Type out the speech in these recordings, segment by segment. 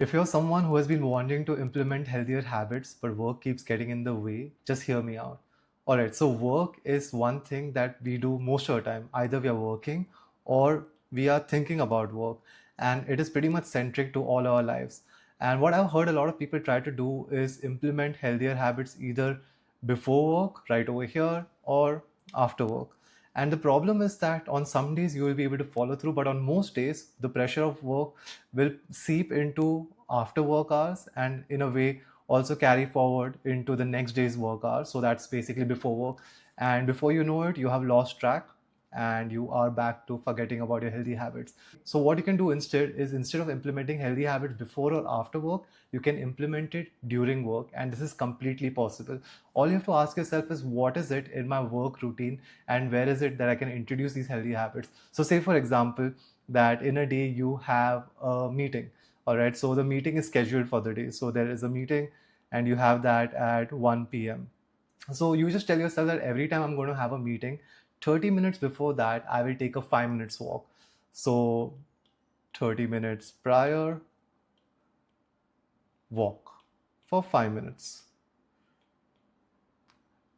If you're someone who has been wanting to implement healthier habits, but work keeps getting in the way, just hear me out. All right, so work is one thing that we do most of the time. Either we are working or we are thinking about work, and it is pretty much centric to all our lives. And what I've heard a lot of people try to do is implement healthier habits either before work, right over here, or after work. And the problem is that on some days you will be able to follow through, but on most days, the pressure of work will seep into after work hours and, in a way, also carry forward into the next day's work hours. So that's basically before work. And before you know it, you have lost track and you are back to forgetting about your healthy habits. So what you can do instead is, instead of implementing healthy habits before or after work, you can implement it during work, and this is completely possible. All you have to ask yourself is, what is it in my work routine and where is it that I can introduce these healthy habits? So say for example that in a day you have a meeting. All right, so the meeting is scheduled for the day, so there is a meeting and you have that at 1 p.m. So you just tell yourself that every time I'm going to have a meeting, 30 minutes before that, I will take a 5 minutes walk. So 30 minutes prior, walk for 5 minutes.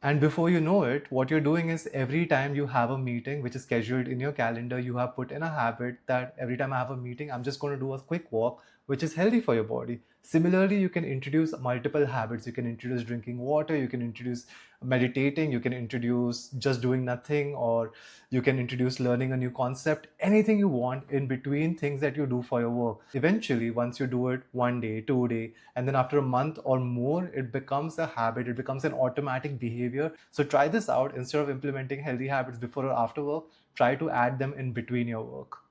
And before you know it, what you're doing is, every time you have a meeting which is scheduled in your calendar, you have put in a habit that every time I have a meeting, I'm just going to do a quick walk, which is healthy for your body. Similarly, you can introduce multiple habits. You can introduce drinking water, you can introduce meditating, you can introduce just doing nothing, or you can introduce learning a new concept, anything you want in between things that you do for your work. Eventually, once you do it one day, 2 day, and then after a month or more, it becomes a habit, it becomes an automatic behavior. So try this out. Instead of implementing healthy habits before or after work, try to add them in between your work.